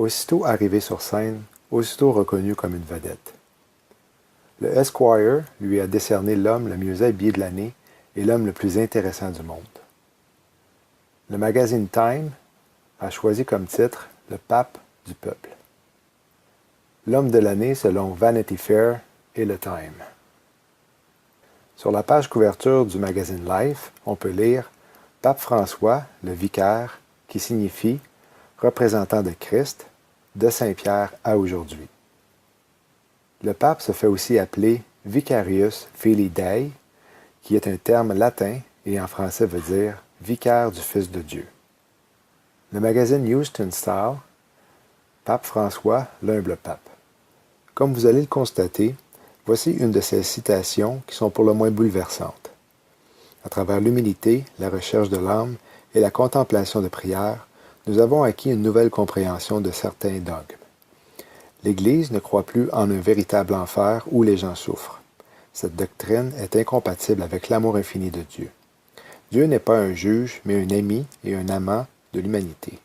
Aussitôt arrivé sur scène, aussitôt reconnu comme une vedette. Le Esquire lui a décerné l'homme le mieux habillé de l'année et l'homme le plus intéressant du monde. Le magazine Time a choisi comme titre le pape du peuple. L'homme de l'année selon Vanity Fair et le Time. Sur la page couverture du magazine Life, on peut lire Pape François, le vicaire, qui signifie représentant de Christ, de Saint-Pierre à aujourd'hui. Le pape se fait aussi appeler Vicarius Filii Dei, qui est un terme latin et en français veut dire vicaire du Fils de Dieu. Le magazine Houston Style, Pape François, l'humble pape. Comme vous allez le constater, voici une de ces citations qui sont pour le moins bouleversantes. À travers l'humilité, la recherche de l'âme et la contemplation de prière, nous avons acquis une nouvelle compréhension de certains dogmes. L'Église ne croit plus en un véritable enfer où les gens souffrent. Cette doctrine est incompatible avec l'amour infini de Dieu. Dieu n'est pas un juge, mais un ami et un amant de l'humanité.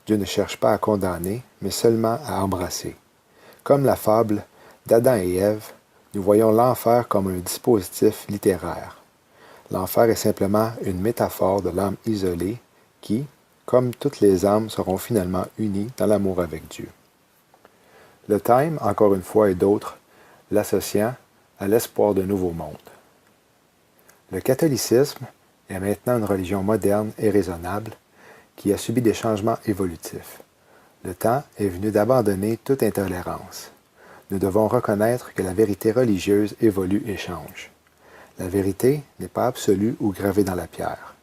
Dieu ne cherche pas à condamner, mais seulement à embrasser. Comme la fable d'Adam et Ève, nous voyons l'enfer comme un dispositif littéraire. L'enfer est simplement une métaphore de l'âme isolée qui, comme toutes les âmes, seront finalement unies dans l'amour avec Dieu. Le Time, encore une fois, et d'autres, l'associant à l'espoir d'un nouveau monde. Le catholicisme est maintenant une religion moderne et raisonnable qui a subi des changements évolutifs. Le temps est venu d'abandonner toute intolérance. Nous devons reconnaître que la vérité religieuse évolue et change. La vérité n'est pas absolue ou gravée dans la pierre.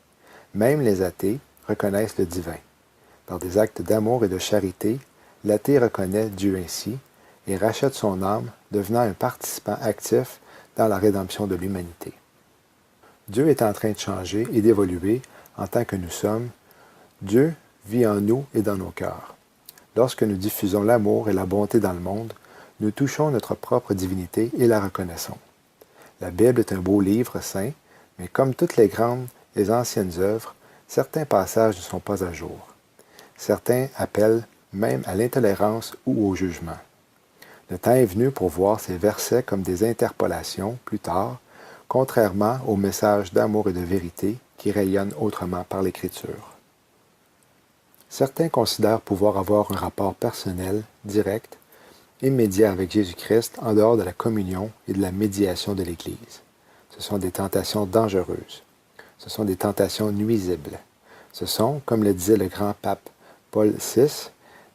Même les athées reconnaissent le divin. Par des actes d'amour et de charité, l'athée reconnaît Dieu ainsi et rachète son âme, devenant un participant actif dans la rédemption de l'humanité. Dieu est en train de changer et d'évoluer en tant que nous sommes. Dieu vit en nous et dans nos cœurs. Lorsque nous diffusons l'amour et la bonté dans le monde, nous touchons notre propre divinité et la reconnaissons. La Bible est un beau livre saint, mais comme toutes les grandes et anciennes œuvres, certains passages ne sont pas à jour. Certains appellent même à l'intolérance ou au jugement. Le temps est venu pour voir ces versets comme des interpolations, plus tard, contrairement aux messages d'amour et de vérité qui rayonnent autrement par l'Écriture. Certains considèrent pouvoir avoir un rapport personnel, direct, immédiat avec Jésus-Christ en dehors de la communion et de la médiation de l'Église. Ce sont des tentations dangereuses. Ce sont des tentations nuisibles. Ce sont, comme le disait le grand pape Paul VI,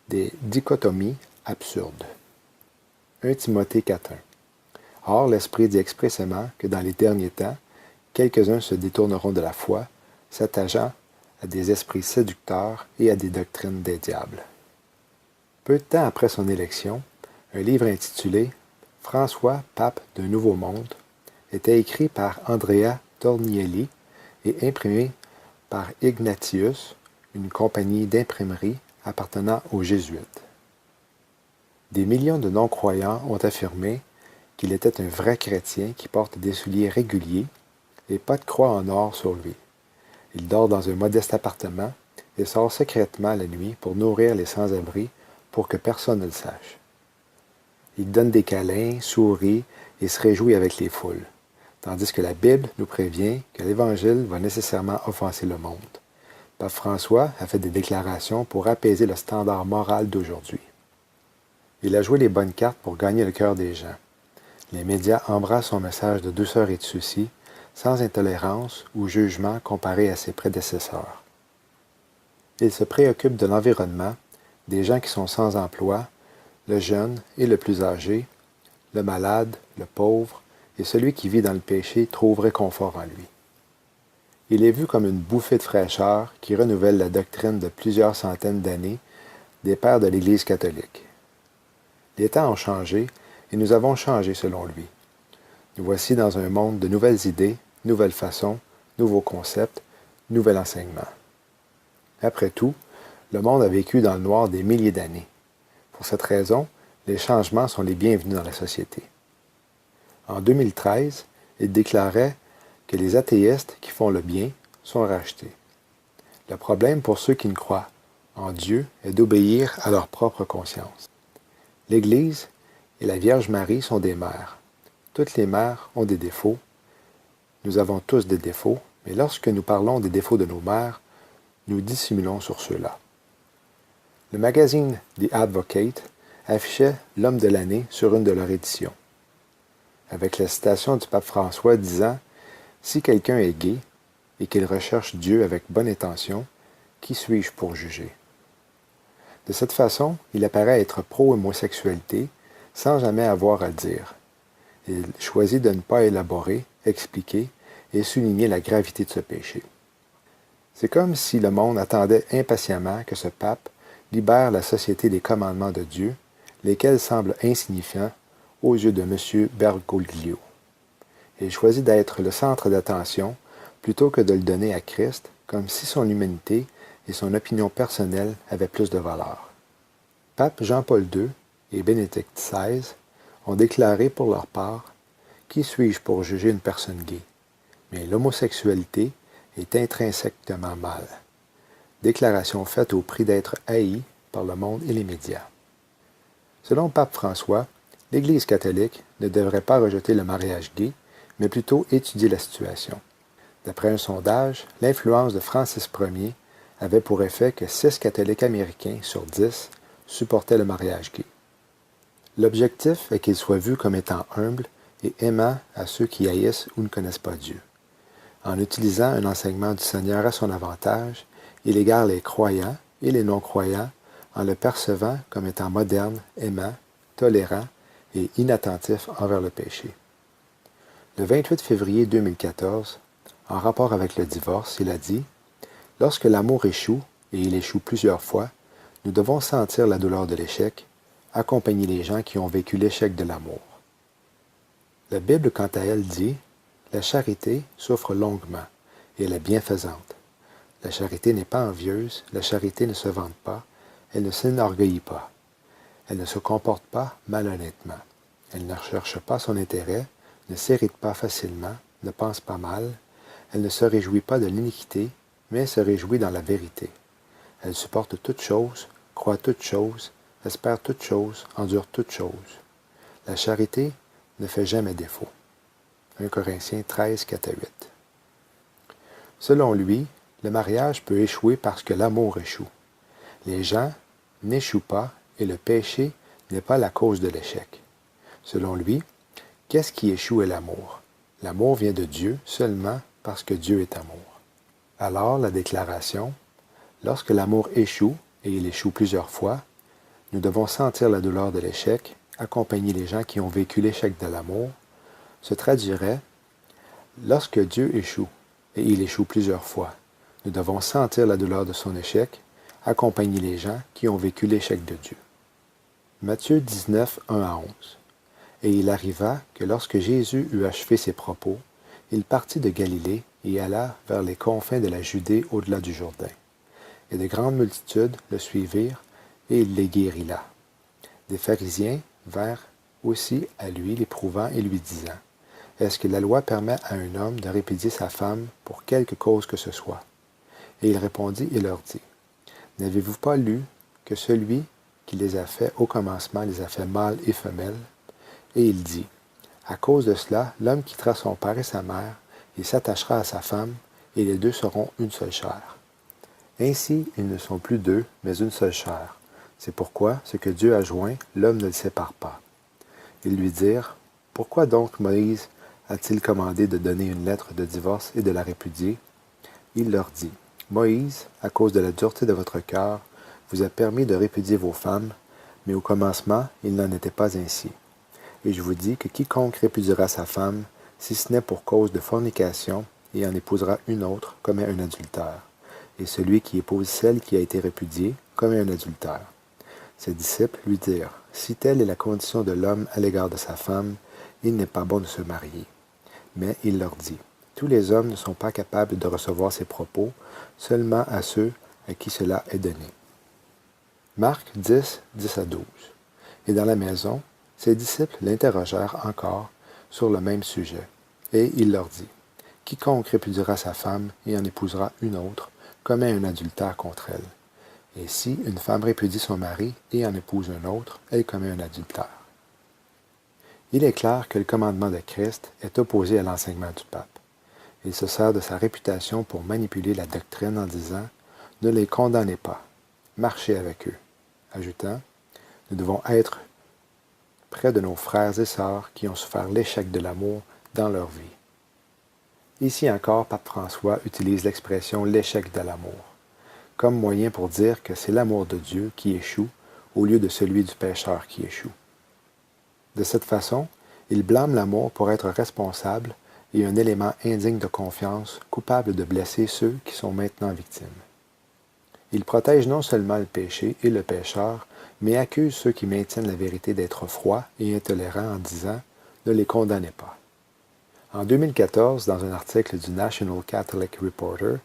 des dichotomies absurdes. 1 Timothée 4.1. Or, l'Esprit dit expressément que dans les derniers temps, quelques-uns se détourneront de la foi, s'attachant à des esprits séducteurs et à des doctrines des diables. Peu de temps après son élection, un livre intitulé « François, pape d'un nouveau monde » était écrit par Andrea Tornielli et imprimé par Ignatius, une compagnie d'imprimerie appartenant aux Jésuites. Des millions de non-croyants ont affirmé qu'il était un vrai chrétien qui porte des souliers réguliers et pas de croix en or sur lui. Il dort dans un modeste appartement et sort secrètement la nuit pour nourrir les sans-abri pour que personne ne le sache. Il donne des câlins, sourit et se réjouit avec les foules, tandis que la Bible nous prévient que l'Évangile va nécessairement offenser le monde. Pape François a fait des déclarations pour apaiser le standard moral d'aujourd'hui. Il a joué les bonnes cartes pour gagner le cœur des gens. Les médias embrassent son message de douceur et de souci, sans intolérance ou jugement comparé à ses prédécesseurs. Il se préoccupe de l'environnement, des gens qui sont sans emploi, le jeune et le plus âgé, le malade, le pauvre, et celui qui vit dans le péché trouve réconfort en lui. Il est vu comme une bouffée de fraîcheur qui renouvelle la doctrine de plusieurs centaines d'années des pères de l'Église catholique. Les temps ont changé et nous avons changé selon lui. Nous voici dans un monde de nouvelles idées, nouvelles façons, nouveaux concepts, nouvel enseignement. Après tout, le monde a vécu dans le noir des milliers d'années. Pour cette raison, les changements sont les bienvenus dans la société. En 2013, il déclarait que les athéistes qui font le bien sont rachetés. Le problème pour ceux qui ne croient en Dieu est d'obéir à leur propre conscience. L'Église et la Vierge Marie sont des mères. Toutes les mères ont des défauts. Nous avons tous des défauts, mais lorsque nous parlons des défauts de nos mères, nous dissimulons sur ceux-là. Le magazine The Advocate affichait l'homme de l'année sur une de leurs éditions, avec la citation du pape François disant « Si quelqu'un est gay et qu'il recherche Dieu avec bonne intention, qui suis-je pour juger ?» De cette façon, il apparaît être pro-homosexualité sans jamais avoir à le dire. Il choisit de ne pas élaborer, expliquer et souligner la gravité de ce péché. C'est comme si le monde attendait impatiemment que ce pape libère la société des commandements de Dieu, lesquels semblent insignifiants aux yeux de M. Bergoglio. Il choisit d'être le centre d'attention plutôt que de le donner à Christ, comme si son humanité et son opinion personnelle avaient plus de valeur. Pape Jean-Paul II et Bénédicte XVI ont déclaré pour leur part « Qui suis-je pour juger une personne gay? Mais l'homosexualité est intrinsèquement mal. » Déclaration faite au prix d'être haïe par le monde et les médias. Selon Pape François, l'Église catholique ne devrait pas rejeter le mariage gay, mais plutôt étudier la situation. D'après un sondage, l'influence de Francis Ier avait pour effet que 6 catholiques américains sur 10 supportaient le mariage gay. L'objectif est qu'il soit vu comme étant humble et aimant à ceux qui haïssent ou ne connaissent pas Dieu. En utilisant un enseignement du Seigneur à son avantage, il égare les croyants et les non-croyants en le percevant comme étant moderne, aimant, tolérant et inattentif envers le péché. Le 28 février 2014, en rapport avec le divorce, il a dit « Lorsque l'amour échoue, et il échoue plusieurs fois, nous devons sentir la douleur de l'échec, accompagner les gens qui ont vécu l'échec de l'amour. » La Bible, quant à elle, dit « La charité souffre longuement, et elle est bienfaisante. La charité n'est pas envieuse, la charité ne se vante pas, elle ne s'enorgueillit pas. Elle ne se comporte pas malhonnêtement. Elle ne recherche pas son intérêt, ne s'irrite pas facilement, ne pense pas mal. Elle ne se réjouit pas de l'iniquité, mais se réjouit dans la vérité. Elle supporte toutes choses, croit toutes choses, espère toutes choses, endure toutes choses. La charité ne fait jamais défaut. 1 Corinthiens 13, 4 à 8. Selon lui, le mariage peut échouer parce que l'amour échoue. Les gens n'échouent pas et le péché n'est pas la cause de l'échec. Selon lui, qu'est-ce qui échoue est l'amour. L'amour vient de Dieu seulement parce que Dieu est amour. Alors la déclaration, lorsque l'amour échoue, et il échoue plusieurs fois, nous devons sentir la douleur de l'échec, accompagner les gens qui ont vécu l'échec de l'amour, se traduirait, lorsque Dieu échoue, et il échoue plusieurs fois, nous devons sentir la douleur de son échec, accompagner les gens qui ont vécu l'échec de Dieu. Matthieu 19, 1 à 11. Et il arriva que lorsque Jésus eut achevé ses propos, il partit de Galilée et alla vers les confins de la Judée au-delà du Jourdain. Et de grandes multitudes le suivirent, et il les guérit là. Des pharisiens vinrent aussi à lui l'éprouvant et lui disant, « Est-ce que la loi permet à un homme de répudier sa femme pour quelque cause que ce soit? » Et il répondit et leur dit, « N'avez-vous pas lu que celui qui les a fait au commencement les a fait mâles et femelles? » Et il dit, « À cause de cela, l'homme quittera son père et sa mère, et s'attachera à sa femme, et les deux seront une seule chair. Ainsi, ils ne sont plus deux, mais une seule chair. C'est pourquoi ce que Dieu a joint, l'homme ne le sépare pas. » Ils lui dirent, « Pourquoi donc Moïse a-t-il commandé de donner une lettre de divorce et de la répudier? » Il leur dit, « Moïse, à cause de la dureté de votre cœur, vous a permis de répudier vos femmes, mais au commencement, il n'en était pas ainsi. Et je vous dis que quiconque répudiera sa femme, si ce n'est pour cause de fornication, et en épousera une autre, commet un adultère. Et celui qui épouse celle qui a été répudiée, commet un adultère. » Ses disciples lui dirent, « Si telle est la condition de l'homme à l'égard de sa femme, il n'est pas bon de se marier. » Mais il leur dit, « Tous les hommes ne sont pas capables de recevoir ces propos, seulement à ceux à qui cela est donné. » Marc 10, 10 à 12. Et dans la maison, ses disciples l'interrogèrent encore sur le même sujet. Et il leur dit, « Quiconque répudiera sa femme et en épousera une autre, commet un adultère contre elle. Et si une femme répudie son mari et en épouse un autre, elle commet un adultère. Il est clair que le commandement de Christ est opposé à l'enseignement du pape. Il se sert de sa réputation pour manipuler la doctrine en disant « Ne les condamnez pas, marchez avec eux », ajoutant « Nous devons être près de nos frères et sœurs qui ont souffert l'échec de l'amour dans leur vie. » Ici encore, Pape François utilise l'expression « l'échec de l'amour » comme moyen pour dire que c'est l'amour de Dieu qui échoue au lieu de celui du pécheur qui échoue. De cette façon, il blâme l'amour pour être responsable et un élément indigne de confiance, coupable de blesser ceux qui sont maintenant victimes. Il protège non seulement le péché et le pécheur, mais accuse ceux qui maintiennent la vérité d'être froids et intolérants en disant « Ne les condamnez pas ». En 2014, dans un article du National Catholic Reporter,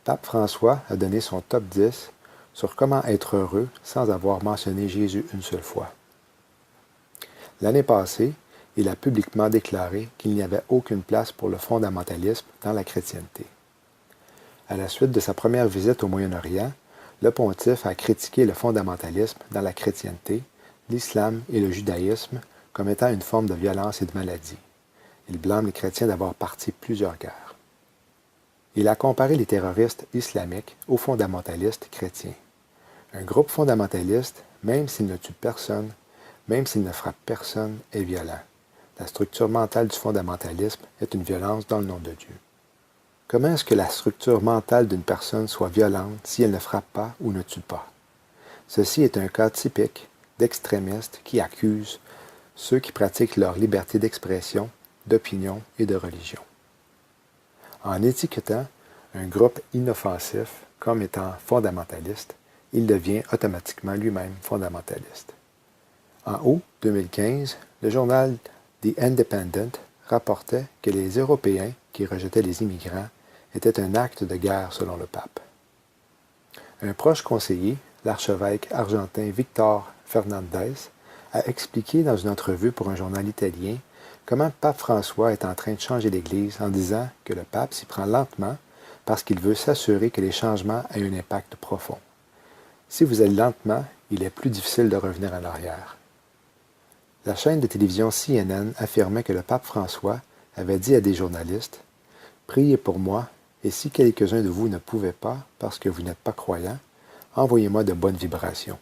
Pape François a donné son top 10 sur comment être heureux sans avoir mentionné Jésus une seule fois. L'année passée, il a publiquement déclaré qu'il n'y avait aucune place pour le fondamentalisme dans la chrétienté. À la suite de sa première visite au Moyen-Orient, le pontife a critiqué le fondamentalisme dans la chrétienté, l'islam et le judaïsme comme étant une forme de violence et de maladie. Il blâme les chrétiens d'avoir parti plusieurs guerres. Il a comparé les terroristes islamiques aux fondamentalistes chrétiens. Un groupe fondamentaliste, même s'il ne tue personne, même s'il ne frappe personne, est violent. La structure mentale du fondamentalisme est une violence dans le nom de Dieu. Comment est-ce que la structure mentale d'une personne soit violente si elle ne frappe pas ou ne tue pas? Ceci est un cas typique d'extrémistes qui accusent ceux qui pratiquent leur liberté d'expression, d'opinion et de religion. En étiquetant un groupe inoffensif comme étant fondamentaliste, il devient automatiquement lui-même fondamentaliste. En août 2015, le journal The Independent rapportait que les Européens qui rejetaient les immigrants étaient un acte de guerre selon le pape. Un proche conseiller, l'archevêque argentin Victor Fernandez, a expliqué dans une entrevue pour un journal italien comment Pape François est en train de changer l'Église en disant que le pape s'y prend lentement parce qu'il veut s'assurer que les changements aient un impact profond. Si vous allez lentement, il est plus difficile de revenir en arrière. La chaîne de télévision CNN affirmait que le pape François avait dit à des journalistes « Priez pour moi, et si quelques-uns de vous ne pouvaient pas parce que vous n'êtes pas croyants, envoyez-moi de bonnes vibrations. »